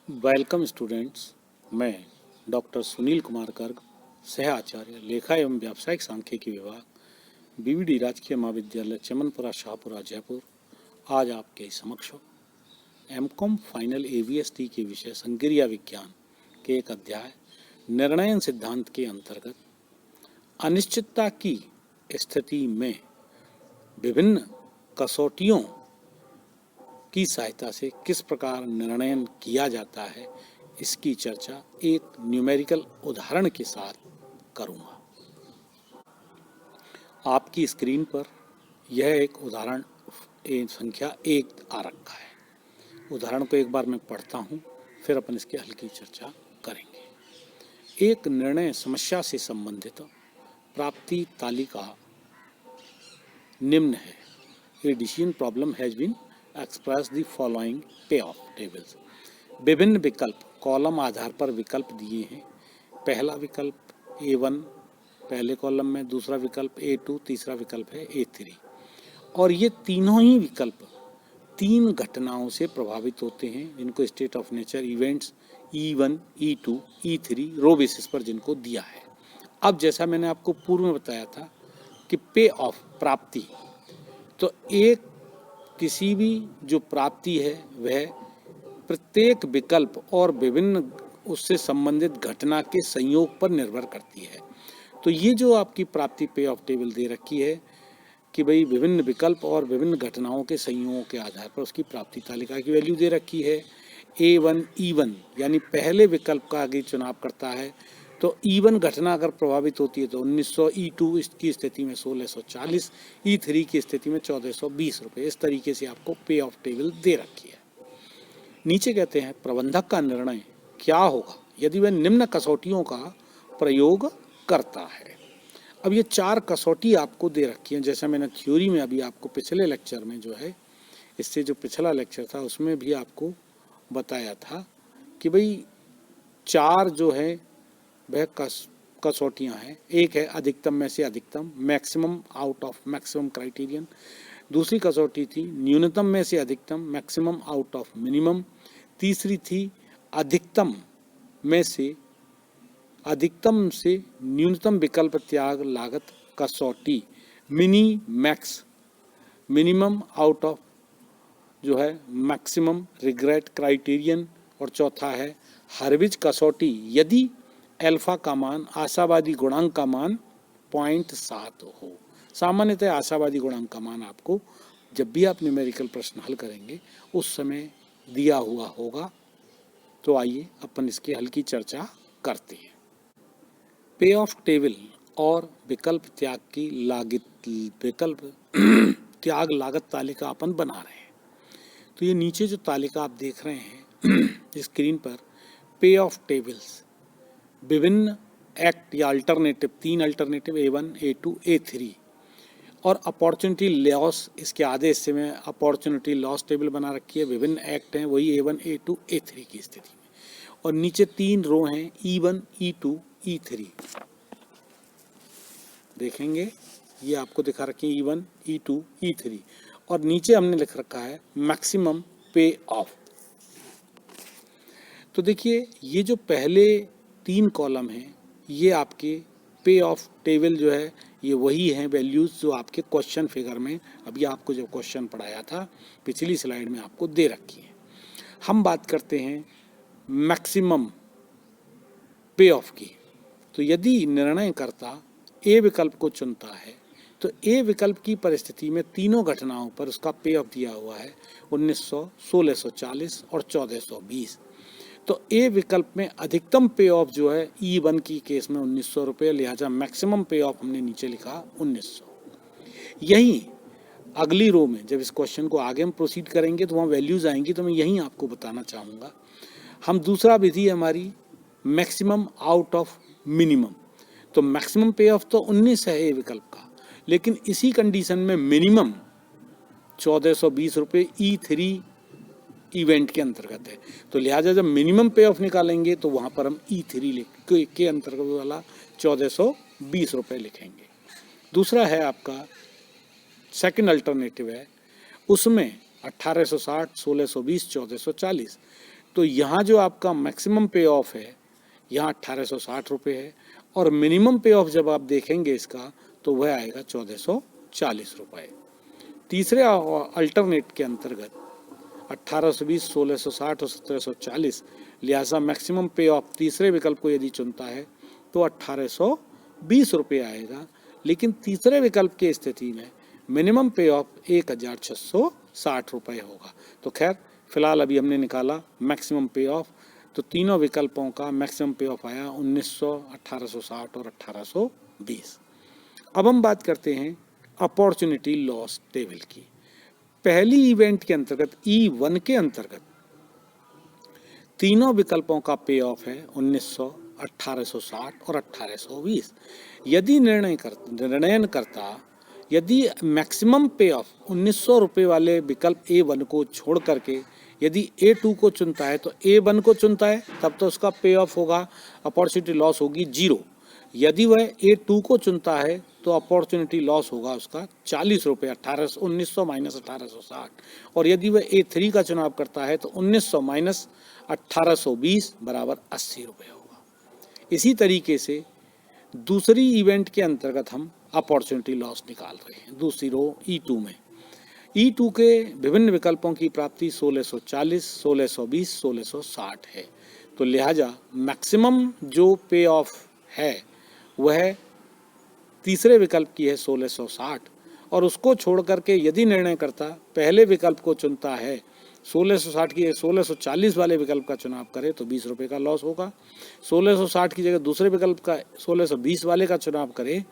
Welcome students. मैं doctor Sunil Kumar Garg, सह आचार्य लेखा एवं व्यावसायिक सांख्यिकी विभाग, बीवीडी राजकीय महाविद्यालय चमनपुरा शाहपुरा जयपुर, आज आपके समक्ष एमकॉम फाइनल एवीएसटी के विषय संक्रिया विज्ञान के एक अध्याय निर्णयन सिद्धांत के अंतर्गत अनिश्चितता की स्थिति में विभिन्न कसौटियों की सहायता से किस प्रकार निर्णयन किया जाता है, इसकी चर्चा एक न्यूमेरिकल उदाहरण के साथ करूंगा। आपकी स्क्रीन पर यह एक उदाहरण संख्या 1 आ रखा है। उदाहरण को एक बार मैं पढ़ता हूं, फिर अपन इसके हल की चर्चा करेंगे। एक निर्णय समस्या से संबंधित प्राप्ति तालिका निम्न है। A decision problem has been express the following payoff tables. विभिन्न विकल्प कॉलम आधार पर विकल्प दिए हैं। पहला विकल्प A1 पहले कॉलम में, दूसरा विकल्प A2, तीसरा विकल्प है A3। और ये तीनों ही विकल्प 3 घटनाओं से प्रभावित होते हैं, जिनको state of nature events E1, E2, E3 row basis पर जिनको दिया है। अब जैसा मैंने आपको पूर्व में बताया था कि पे ऑफ प्राप्ति, तो एक किसी भी जो प्राप्ति है वह प्रत्येक विकल्प और विभिन्न उससे संबंधित घटना के संयोग पर निर्भर करती है। तो ये जो आपकी प्राप्ति पे ऑफ टेबल दे रखी है कि भाई विभिन्न विकल्प और विभिन्न घटनाओं के संयोगों के आधार पर उसकी प्राप्ति तालिका की वैल्यू दे रखी है। A1 E1 यानी पहले विकल्प का आगे चुनाव करता है, तो E1 घटना अगर प्रभावित होती है तो 1900, E2 की स्थिति में 1640, E3 की स्थिति में 1420 रुपये। इस तरीके से आपको पे ऑफ टेबल दे रखी है। नीचे कहते हैं प्रबंधक का निर्णय क्या होगा यदि वह निम्न कसौटियों का प्रयोग करता है। अब ये 4 कसौटी आपको दे रखी हैं, जैसा मैंने थ्योरी में अभी आपको पिछले लेक्चर में जो है, इससे जो पिछला लेक्चर था उसमें भी आपको बताया था कि भाई 4 जो है वह कसौटियाँ हैं। एक है अधिकतम में से अधिकतम, maximum out of maximum criterion. दूसरी कसौटी थी न्यूनतम में से अधिकतम, मैक्सिमम आउट ऑफ मिनिमम। तीसरी थी अधिकतम से न्यूनतम विकल्प त्याग लागत कसौटी, mini max, minimum out of जो है मैक्सिमम रिग्रेट क्राइटेरियन। और चौथा है हर्विज कसौटी यदि अल्फा का मान आशावादी गुणांक का मान 0.7 हो। सामान्यतः आशावादी गुणांक का मान आपको जब भी आप न्यूमेरिकल प्रश्न हल करेंगे उस समय दिया हुआ होगा। तो आइए अपन इसके हल की चर्चा करते हैं। पे ऑफ टेबल और विकल्प त्याग लागत तालिका अपन बना रहे हैं। तो ये नीचे जो तालिका आप देख रहे हैं स्क्रीन पर, पे ऑफ टेबल्स विभिन्न एक्ट या alternative, 3 alternative A1, A2, A3 और अपॉर्चुनिटी लॉस, इसके आधे हिस्से में अपॉर्चुनिटी लॉस टेबल बना रखी है। विभिन्न एक्ट हैं वही A1, A2, A3 की स्थिति में। और नीचे 3 रो हैं E1, E2, E3। देखेंगे ये आपको दिखा रखी है E1, E2, E3। और नीचे हमने लिख रखा है मैक्सिमम पे ऑफ। तो देखिए ये जो पहले 3 कॉलम हैं ये आपके पे ऑफ टेबल जो है ये वही हैं वैल्यूज़ जो आपके क्वेश्चन फिगर में अभी आपको जो क्वेश्चन पढ़ाया था पिछली स्लाइड में आपको दे रखी है। हम बात करते हैं मैक्सिमम पे ऑफ की। तो यदि निर्णयकर्ता ए विकल्प को चुनता है तो ए विकल्प की परिस्थिति में तीनों घटनाओं पर उसका पे ऑफ दिया हुआ है 1900, 1640 और 1420। तो ए विकल्प में अधिकतम पे ऑफ जो है E1 की केस में 1900 रुपये, लिहाजा मैक्सिमम पे ऑफ हमने नीचे लिखा 1900। यही अगली रो में जब इस क्वेश्चन को आगे हम प्रोसीड करेंगे तो वहाँ वैल्यूज आएंगी, तो मैं यहीं आपको बताना चाहूँगा। हम दूसरा विधि हमारी मैक्सिमम आउट ऑफ मिनिमम। तो मैक्सिमम पे ऑफ तो 19 है ए विकल्प का, लेकिन इसी कंडीशन में मिनिमम 1420 रुपये E3 इवेंट के अंतर्गत है। तो लिहाजा जब मिनिमम पे ऑफ निकालेंगे तो वहाँ पर हम E3 के अंतर्गत वाला 1420 रुपये लिखेंगे। दूसरा है आपका सेकंड अल्टरनेटिव है, उसमें 1860, 1620, 1440 तो यहाँ जो आपका मैक्सिमम पे ऑफ है यहाँ 1860 रुपये है, और मिनिमम पे ऑफ जब आप देखेंगे इसका तो वह आएगा 1440 रुपये। तीसरे अल्टरनेट के अंतर्गत 1820, 1660 और 1740, लिहाजा मैक्सिमम पे ऑफ तीसरे विकल्प को यदि चुनता है तो 1820 रुपये आएगा, लेकिन तीसरे विकल्प की स्थिति में मिनिमम पे ऑफ 1660 रुपये होगा। तो खैर फिलहाल अभी हमने निकाला मैक्सिमम पे ऑफ, तो तीनों विकल्पों का मैक्सिमम पे ऑफ आया 1900, 1860 और 1820। अब हम बात करते हैं अपॉर्चुनिटी लॉस टेबल की। पहली इवेंट के अंतर्गत E1 के अंतर्गत तीनों विकल्पों का पे ऑफ है 1900, 1860 और 1820। यदि निर्णयनकर्ता यदि मैक्सिमम पे ऑफ 1900 रुपये वाले विकल्प A1 को छोड़ करके यदि A2 को चुनता है तो A1 को चुनता है, तब तो उसका पे ऑफ होगा, अपॉर्चुनिटी लॉस होगी 0। यदि वह A2 को चुनता है तो अपॉर्चुनिटी लॉस होगा उसका 40 रुपये, 1900 माइनस 1860। और यदि वह A3 का चुनाव करता है तो 1900 माइनस 1820 बराबर 80 रुपये होगा। इसी तरीके से दूसरी इवेंट के अंतर्गत हम अपॉर्चुनिटी लॉस निकाल रहे हैं। दूसरी रो E2 में E2 के विभिन्न विकल्पों की प्राप्ति 1640, 1620, 1660 है। तो लिहाजा मैक्सिमम जो पे ऑफ है वह तीसरे विकल्प की है 1660, और उसको छोड़ करके यदि निर्णयकर्ता पहले विकल्प को चुनता है 1660 की 1640 वाले विकल्प का चुनाव करे तो 20 रुपये का लॉस होगा। 1660 की जगह दूसरे विकल्प का 1620 वाले का चुनाव करे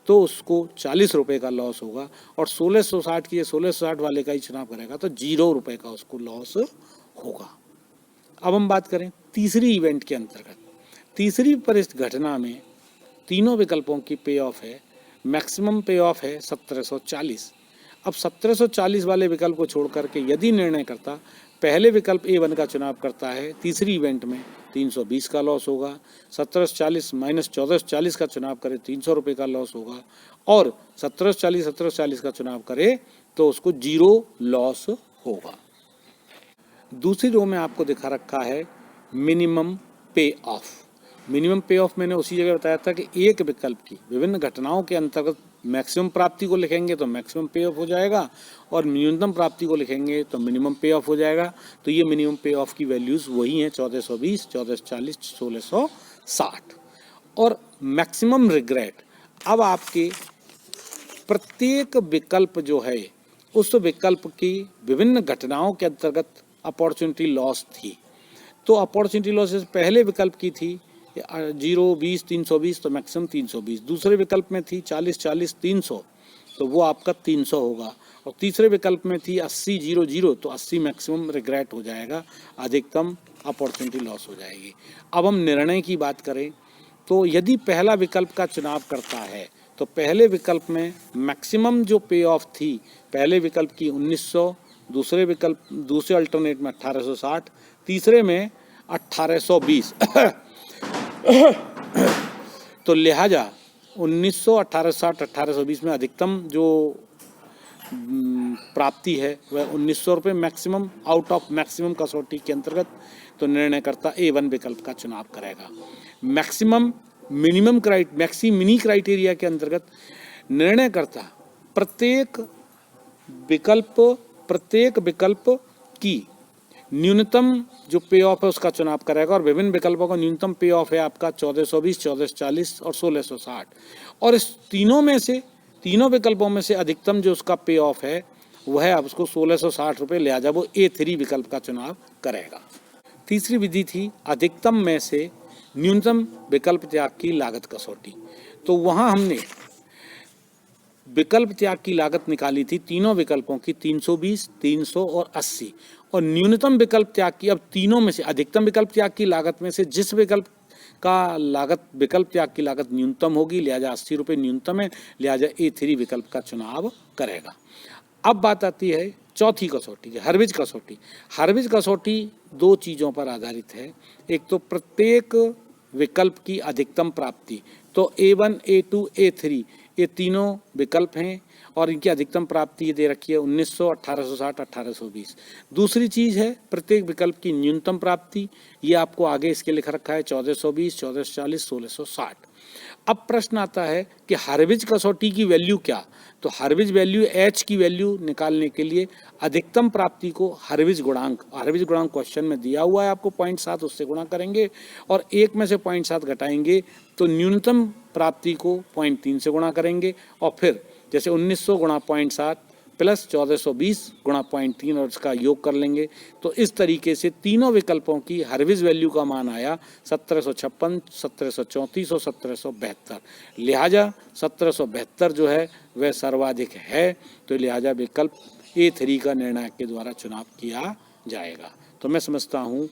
तो उसको 40 रुपये का लॉस होगा, और 1660 की 1660 वाले का ही चुनाव करेगा तो 0 रुपये का उसको लॉस होगा। अब हम बात करें तीसरी इवेंट के अंतर्गत। तीसरी परिस्थिति घटना में तीनों विकल्पों की पे ऑफ है, मैक्सिमम पे ऑफ है 1740। अब 1740 वाले विकल्प को छोड़ करके यदि निर्णय करता पहले विकल्प A1 का चुनाव करता है तीसरी इवेंट में 320 का लॉस होगा। 1740 माइनस 1440 का चुनाव करे 300 रुपये का लॉस होगा, और 1740 का चुनाव करे तो उसको 0 लॉस होगा। दूसरी रो में आपको दिखा रखा है मिनिमम पे ऑफ। मिनिमम पे ऑफ मैंने उसी जगह बताया था कि एक विकल्प की विभिन्न घटनाओं के अंतर्गत मैक्सिमम प्राप्ति को लिखेंगे तो मैक्सिमम पे ऑफ हो जाएगा, और न्यूनतम प्राप्ति को लिखेंगे तो मिनिमम पे ऑफ हो जाएगा। तो ये मिनिमम पे ऑफ की वैल्यूज़ वही हैं 1420, 1440, 1660। और मैक्सिमम रिग्रेट, अब आपके प्रत्येक विकल्प जो है उस विकल्प की विभिन्न घटनाओं के अंतर्गत अपॉर्चुनिटी लॉस थी। तो अपॉर्चुनिटी लॉस पहले विकल्प की थी 0, 20, 320 तो मैक्सिमम 320। दूसरे विकल्प में थी 40, 40, 300 तो वो आपका 300 होगा, और तीसरे विकल्प में थी 80, 0, 0 तो 80 मैक्सिमम रिग्रेट हो जाएगा, अधिकतम अपॉर्चुनिटी लॉस हो जाएगी। अब हम निर्णय की बात करें तो यदि पहला विकल्प का चुनाव करता है तो पहले विकल्प में मैक्सिमम जो पे ऑफ थी पहले विकल्प की 1900, दूसरे अल्टरनेट में 1860, तीसरे में 1820 तो लिहाजा 1900, 1860, 1820 में अधिकतम जो प्राप्ति है वह 1900 रुपये मैक्सिमम आउट ऑफ मैक्सिमम कसौटी के अंतर्गत। तो निर्णयकर्ता A1 विकल्प का चुनाव करेगा। मैक्सिमम मिनिमम मिनी क्राइटेरिया के अंतर्गत निर्णयकर्ता प्रत्येक विकल्प की न्यूनतम जो पे ऑफ है उसका चुनाव करेगा, और विभिन्न विकल्पों का न्यूनतम पे ऑफ है आपका 1420, 1440 और 1660, और इस तीनों विकल्पों में से अधिकतम जो उसका पे ऑफ है वह अब उसको 1660 रुपये, लिहाजा वो A3 विकल्प का चुनाव करेगा। तीसरी विधि थी अधिकतम में से न्यूनतम विकल्प त्याग की लागत कसौटी। तो वहाँ हमने विकल्प त्याग की लागत निकाली थी तीनों विकल्पों की 320, 300 और 80, और न्यूनतम विकल्प त्याग की अब तीनों में से अधिकतम विकल्प त्याग की लागत में से जिस विकल्प त्याग की लागत न्यूनतम होगी, लिहाजा 80 रुपये न्यूनतम है, लिहाजा A3 विकल्प का चुनाव करेगा। अब बात आती है चौथी कसौटी की, हर्विज कसौटी। हर्विज कसौटी दो चीज़ों पर आधारित है। एक तो प्रत्येक विकल्प की अधिकतम प्राप्ति, तो A1, A2, A3 ये तीनों विकल्प हैं, और इनकी अधिकतम प्राप्ति ये दे रखी है 1900, 1860, 1820। दूसरी चीज़ है प्रत्येक विकल्प की न्यूनतम प्राप्ति, ये आपको आगे इसके लिख रखा है 1420, 1440, 1660। अब प्रश्न आता है कि हार्विज कसौटी की वैल्यू क्या। तो हार्विज वैल्यू एच की वैल्यू निकालने के लिए अधिकतम प्राप्ति को हार्विज गुणांक क्वेश्चन में दिया हुआ है आपको 0.7, उससे गुणा करेंगे और 1 में से 0.7 घटाएंगे तो न्यूनतम प्राप्ति को 0.3 से गुणा करेंगे और फिर जैसे 1900 गुणा 0.7 प्लस 1420 गुणा 0.3 और इसका योग कर लेंगे। तो इस तरीके से तीनों विकल्पों की हार्विज वैल्यू का मान आया 1756, 1734 और 1772। लिहाजा 1772 जो है वह सर्वाधिक है, तो लिहाजा विकल्प A3 का निर्णायक के द्वारा चुनाव किया जाएगा। तो मैं समझता हूँ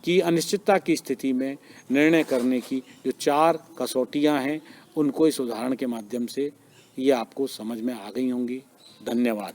कि अनिश्चितता की स्थिति में निर्णय करने की जो 4 कसौटियाँ हैं उनको इस उदाहरण के माध्यम से ये आपको समझ में आ गई होंगी। धन्यवाद।